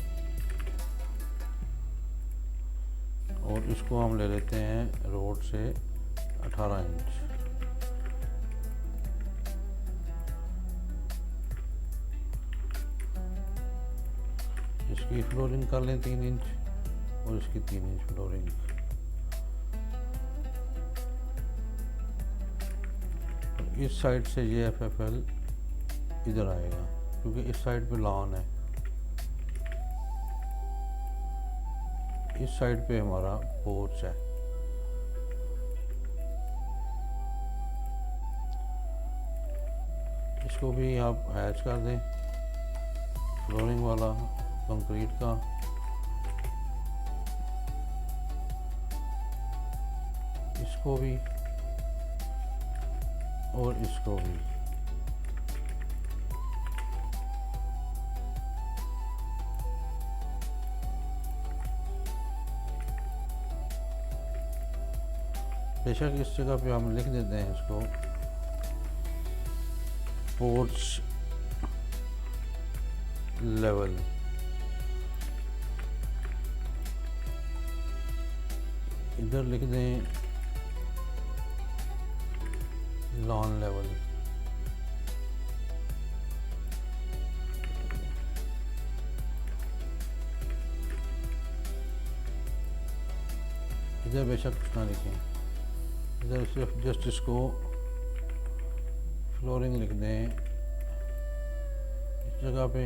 और इसको हम ले लेते हैं रोड से 18 इंच। इसकी फ्लोरिंग कर लें 3 इंच और इसकी 3 इंच फ्लोरिंग। और इस साइड से ये FFL इधर आएगा क्योंकि इस साइड पे लॉन है। इस साइड पे हमारा पोर्च है। इसको भी आप हैच कर दें। फ्लोरिंग वाला कंक्रीट का इसको भी और इसको भी। बेशक इस जगह पे हम लिख देते हैं इसको पोर्च लेवल। इधर लिख दें लॉन लेवल। इधर बेशक कुछ ना लिखें, इधर सिर्फ जस्ट इसको फ्लोरिंग लिख दें इस जगह पे।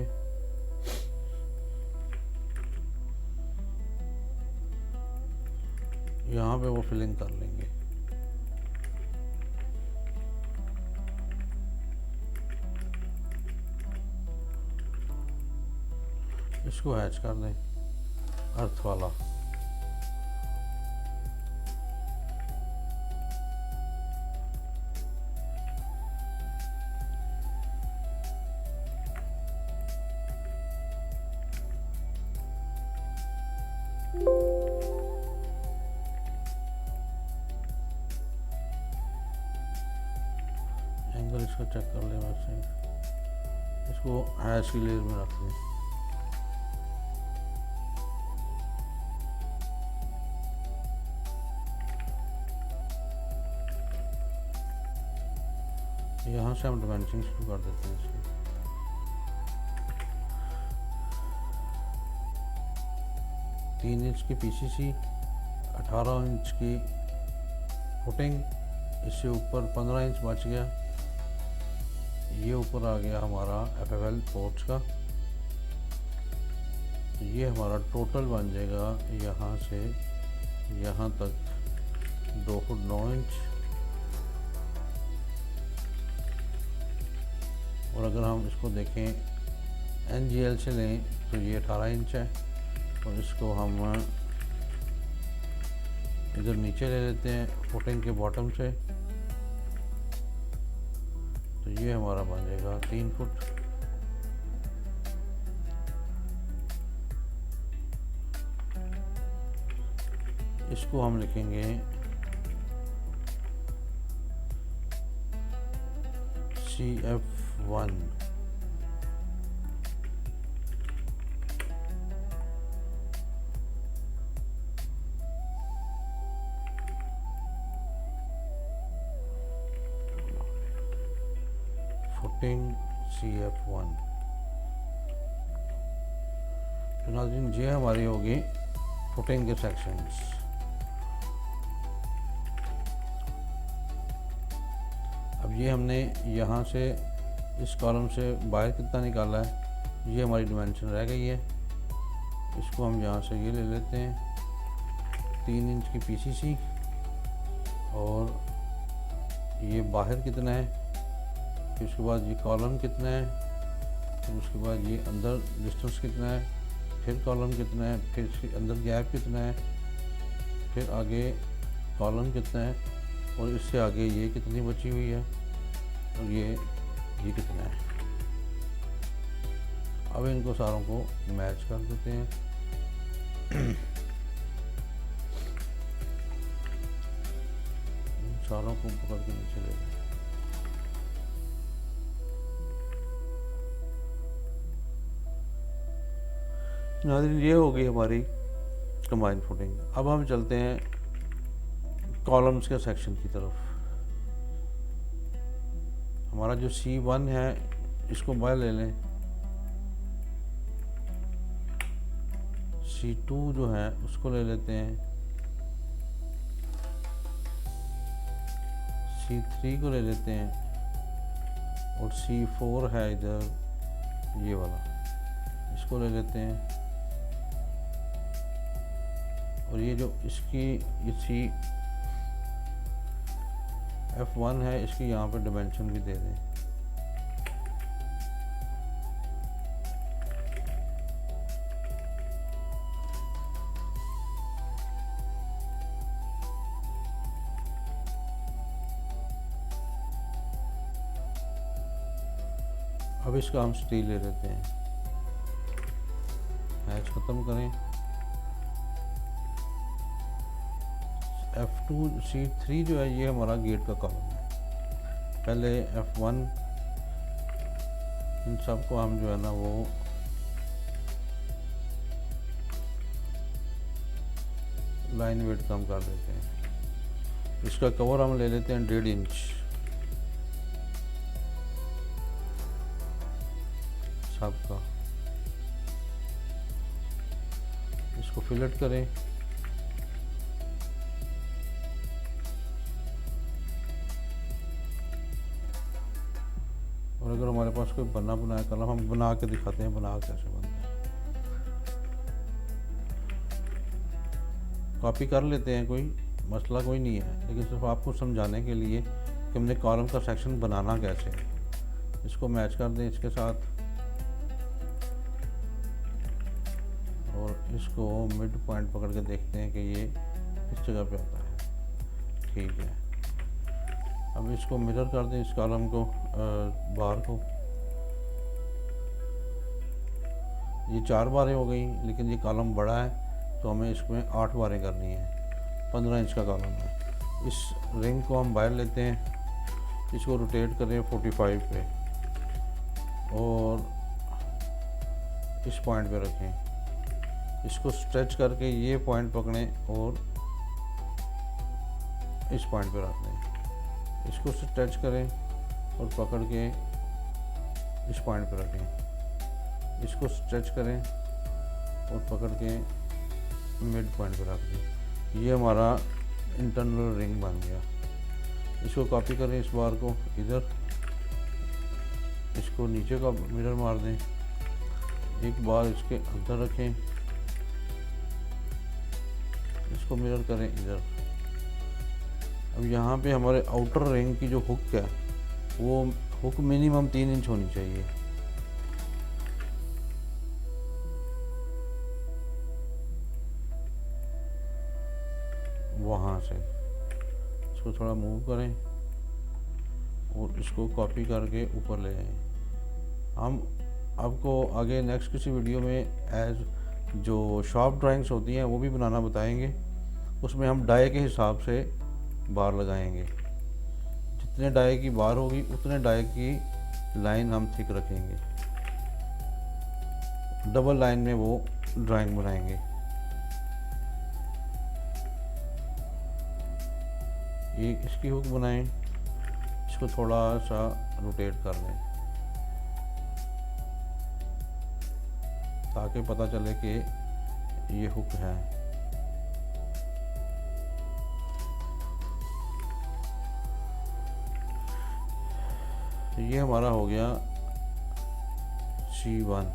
यहाँ पे वो फिलिंग कर लेंगे। इसको हैच कर दें अर्थ वाला। एंगल इसका चेक कर लें वैसे। इसको हैश की लेयर में रख दें। यहाँ से हम डायमेंशन शुरू कर देते हैं इसकी। तीन इंच की पीसीसी, 18 इंच की फुटिंग, इससे ऊपर 15 इंच बच गया। ये ऊपर आ गया हमारा FFL पोर्च का। तो ये हमारा टोटल बन जाएगा यहाँ से यहाँ तक 2 फुट 9 इंच। और अगर हम इसको देखें NGL से लें तो ये 18 इंच है। और इसको हम इधर नीचे ले लेते हैं फुटिंग के बॉटम से, तो ये हमारा बन जाएगा 3 फुट। इसको हम लिखेंगे CF1। Footing CF1। तो नाज़रीन ये हमारी होगी फुटिंग के सेक्शंस। अब ये हमने यहाँ से इस कॉलम से बाहर कितना निकाला है, ये हमारी डिमेंशन रह गई है। इसको हम यहाँ से ये ले लेते हैं 3 इंच की PCC। और ये बाहर कितना है, फिर उसके बाद ये कॉलम कितना है, फिर उसके बाद ये अंदर डिस्टेंस कितना है, फिर कॉलम कितना है, फिर इसके अंदर गैप कितना है, फिर आगे कॉलम कितना है, और इससे आगे ये कितनी बची हुई है, और ये कितना है। अब इनको सारों को मैच कर देते हैं। इन सारों को पकड़ के नीचे ले लें। नाज़रीन ये हो गई हमारी कंबाइंड फुटिंग। अब हम चलते हैं कॉलम्स के सेक्शन की तरफ। हमारा जो C1 है इसको बाहर ले लें। C2 जो है उसको ले लेते हैं। C3 को ले लेते हैं। और C4 है इधर ये वाला, इसको ले लेते हैं। और ये जो इसकी ये CF1 है, इसकी यहाँ पे डिमेंशन भी दे दें। अब इसका हम स्टील ले लेते हैं, हैच ख़त्म करें। F2 C3 जो है ये हमारा गेट का कॉलम है। पहले F1 इन सब को हम जो है ना वो लाइन वेट कम कर देते हैं। इसका कवर हम ले लेते हैं 1.5 इंच सबका। इसको फिलेट करें। और अगर हमारे पास कोई बना बनाया कलम, हम बना के दिखाते हैं बना कैसे बनता है। कॉपी कर लेते हैं, कोई मसला कोई नहीं है, लेकिन सिर्फ आपको समझाने के लिए कि हमने कॉलम का सेक्शन बनाना कैसे है। इसको मैच कर दें इसके साथ और इसको मिड पॉइंट पकड़ के देखते हैं कि ये किस जगह पे होता है। ठीक है, अब इसको मिरर कर दें इस कॉलम को, बार को। ये 4 बारें हो गई, लेकिन ये कॉलम बड़ा है तो हमें इसमें 8 बारें करनी है। 15 इंच का कॉलम है। इस रिंग को हम बाहर लेते हैं, इसको रोटेट करें 45 पे और इस पॉइंट पे रखें। इसको स्ट्रेच करके ये पॉइंट पकड़ें और इस पॉइंट पे रख दें। इसको स्ट्रेच करें और पकड़ के इस पॉइंट पे रखें। इसको स्ट्रेच करें और पकड़ के मिड पॉइंट पे रख दें। ये हमारा इंटरनल रिंग बन गया। इसको कॉपी करें इस बार को इधर, इसको नीचे का मिरर मार दें, एक बार इसके अंदर रखें, इसको मिरर करें इधर। अब यहाँ पे हमारे आउटर रिंग की जो हुक है वो हुक मिनिमम 3 इंच होनी चाहिए। वहाँ से इसको थोड़ा मूव करें और इसको कॉपी करके ऊपर ले आएं। हम आपको आगे नेक्स्ट किसी वीडियो में एज जो शॉप ड्राइंग्स होती हैं वो भी बनाना बताएंगे। उसमें हम डाई के हिसाब से बार लगाएंगे। जितने डाई की बार होगी उतने डाई की लाइन हम थिक रखेंगे। डबल लाइन में वो ड्राइंग बनाएंगे। ये इसकी हुक बनाएं, इसको थोड़ा सा रोटेट कर लें ताकि पता चले कि ये हुक है। ये हमारा हो गया C1।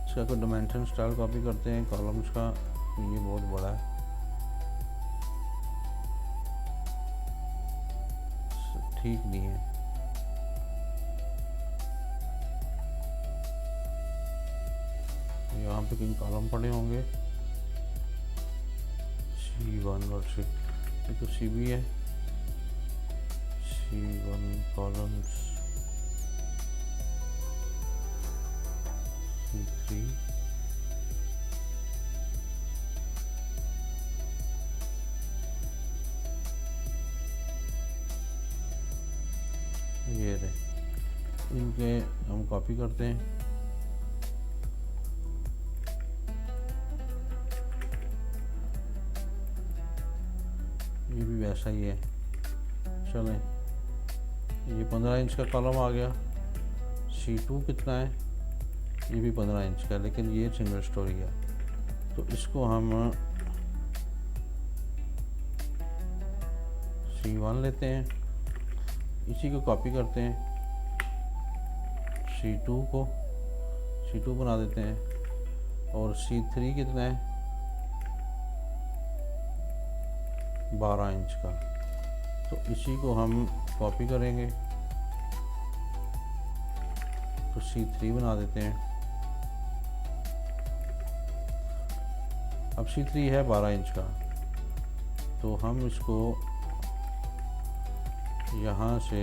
इसका कोई डायमेंशन स्टाइल कॉपी करते हैं कॉलम्स का। ये बहुत बड़ा है, ठीक नहीं है। यहाँ पे कहीं कॉलम पड़े होंगे C1 और C, ये तो CB है। C1 कॉलम्स, C3, ये रहे। इनके हम कॉपी करते हैं। ये भी वैसा ही है। चलें, ये 15 इंच का कॉलम आ गया। C2 कितना है? ये भी 15 इंच का, लेकिन ये सिंगल स्टोरी है। तो इसको हम C1 लेते हैं, इसी को कॉपी करते हैं, C2 बना देते हैं। और C3 कितना है? 12 इंच का। तो इसी को हम कॉपी करेंगे तो C3 बना देते हैं। अब C3 है 12 इंच का, तो हम इसको यहाँ से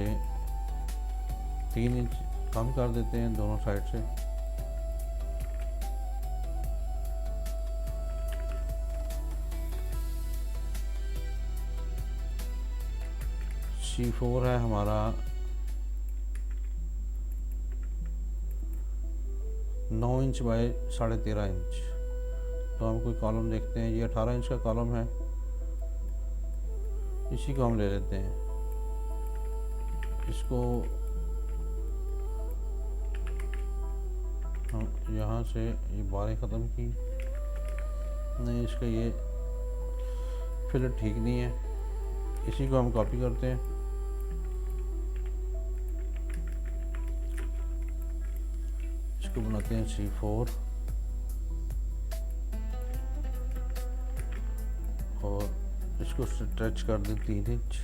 3 इंच कम कर देते हैं दोनों साइड से। C4 है हमारा 9 इंच बाय 13.5 इंच। तो हम कोई कॉलम देखते हैं, ये 18 इंच का कॉलम है, इसी को हम ले लेते हैं। इसको हम यहाँ से ये बारें ख़त्म की, नहीं इसका ये फिलर ठीक नहीं है, इसी को हम कॉपी करते हैं। इसको बनाते हैं C4 और इसको स्ट्रेच कर दें 3 इंच।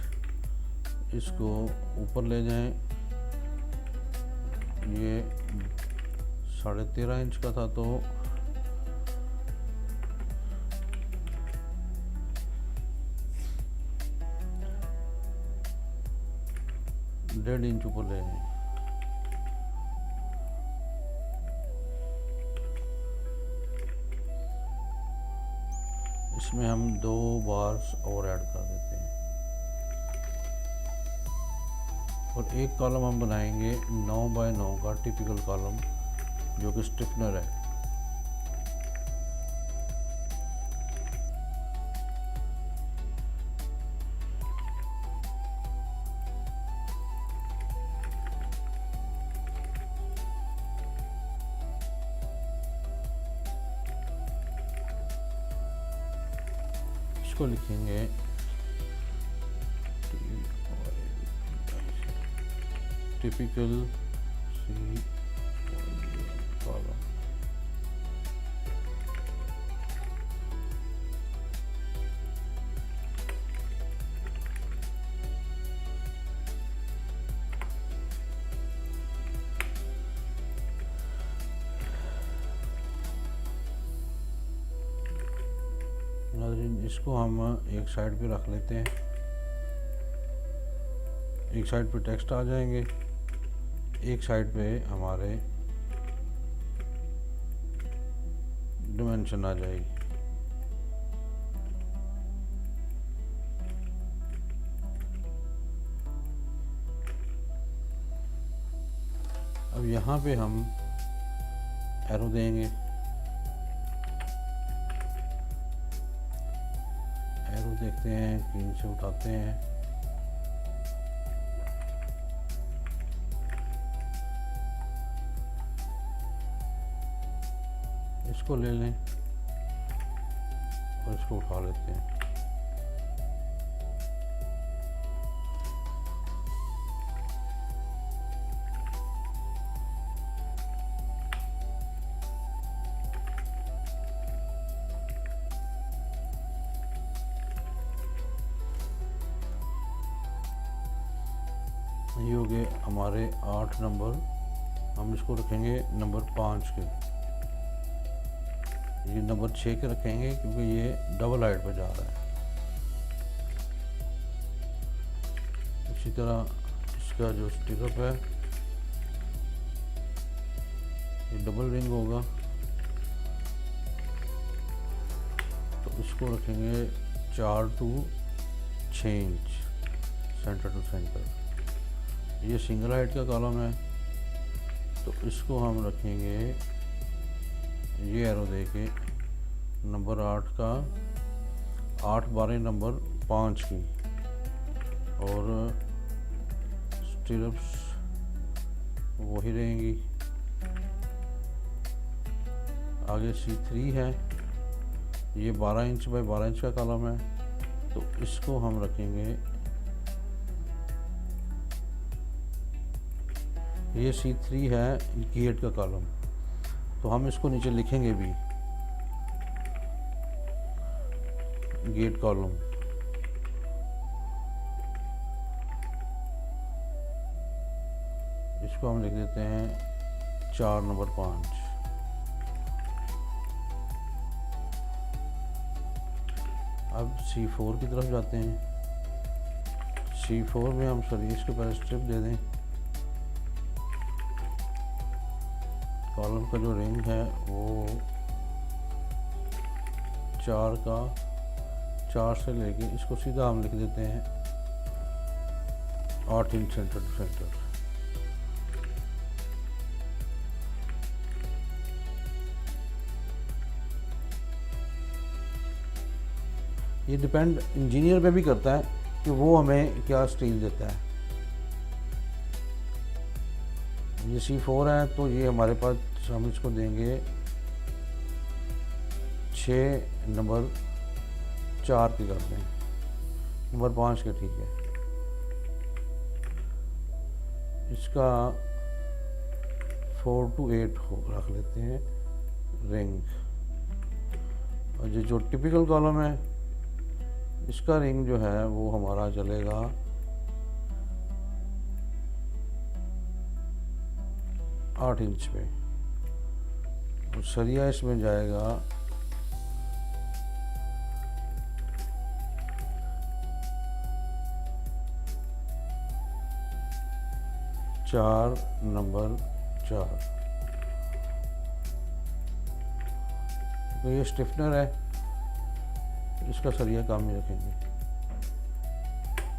इसको ऊपर ले जाएं, ये 13.5 इंच का था तो 1.5 इंच ऊपर ले जाएं। इसमें हम 2 बार्स और ऐड कर देते हैं और एक कॉलम हम बनाएंगे 9 बाय 9 का टिपिकल कॉलम, जो कि स्टिफनर है। इसको लिखेंगे टिपिकल C कॉलम। इसको हम एक साइड पे रख लेते हैं, एक साइड पे टेक्स्ट आ जाएंगे, एक साइड पे हमारे डिमेंशन आ जाएगी। अब यहाँ पे हम एरो देंगे, एरो देखते हैं, स्क्रीन से उठाते हैं, इसको ले लें और इसको उठा लेते हैं। ये हो गए हमारे 8 नंबर, हम इसको रखेंगे नंबर 5 के, ये नंबर 6 के रखेंगे क्योंकि ये डबल हाइट पे जा रहा है। इसी तरह इसका जो स्टिकअप है ये डबल रिंग होगा, तो इसको रखेंगे 4 to 6 inch centre to centre. ये सिंगल हाइट का कॉलम है तो इसको हम रखेंगे, ये एरो देके नंबर 8 का 8 12 नंबर 5 की, और स्टिरप्स वही रहेंगी। आगे C3 है, ये 12 इंच बाय 12 इंच का कॉलम है तो इसको हम रखेंगे, ये C3 है गेट का कॉलम, तो हम इसको नीचे लिखेंगे भी गेट कॉलम। इसको हम लिख देते हैं 4 नंबर 5। अब C4 की तरफ जाते हैं। C4 में हम सॉरी इसको पहले स्ट्रिप दे दें, कॉलम का जो रिंग है वो 4 से लेके इसको सीधा हम लिख देते हैं 8 इंच सेंटर टू सेंटर। ये डिपेंड इंजीनियर पे भी करता है कि वो हमें क्या स्टील देता है। ये C4 है तो ये हमारे पास, हम इसको देंगे 6 नंबर 4 के कर दें, नंबर 5 के, ठीक है। इसका 4 to 8 हो रख लेते हैं रिंग। और ये जो टिपिकल कॉलम है इसका रिंग जो है वो हमारा चलेगा 8 इंच पे, और सरिया इसमें जाएगा 4 नंबर 4। तो ये स्टिफनर है, इसका सरिया काम में रखेंगे।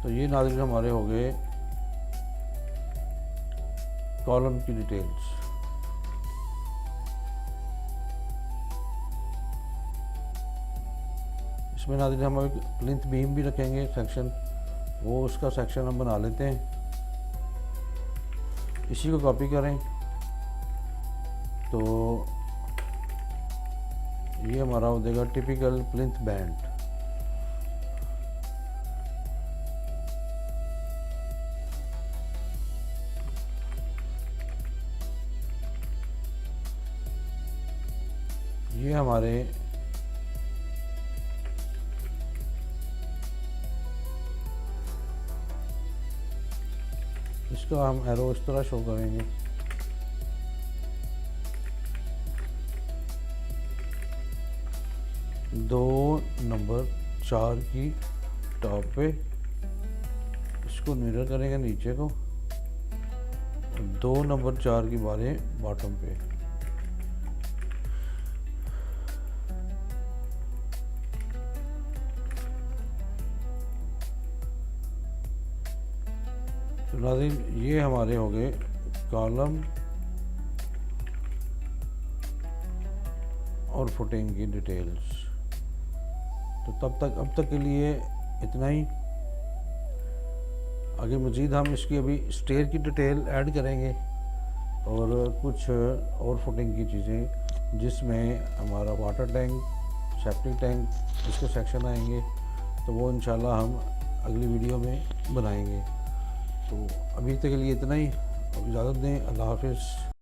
तो ये नाज़रीन हमारे हो गए कॉलम की डिटेल्स। इसमें नाज़रीन हम एक प्लिंथ बीम भी रखेंगे सेक्शन, वो उसका सेक्शन हम बना लेते हैं। इसी को कॉपी करें तो ये हमारा हो जाएगा टिपिकल प्लिंथ बैंड। ये हमारे इसका हम एरो इस तरह शो करेंगे। दो नंबर 4 की टॉप पे, इसको मिरर करेंगे नीचे को, और 2 नंबर 4 की बारें बॉटम पे। तो नाज़रीन ये हमारे हो गए कॉलम और फुटिंग की डिटेल्स। तो अब तक के लिए इतना ही। आगे मज़ीद हम इसकी अभी स्टेयर की डिटेल ऐड करेंगे और कुछ और फुटिंग की चीज़ें, जिसमें हमारा वाटर टैंक, सेप्टिक टैंक, इसके सेक्शन आएंगे। तो वो इंशाल्लाह हम अगली वीडियो में बनाएंगे। तो अभी तक के लिए इतना ही। इजाज़त दें। अल्लाह हाफ़िज़।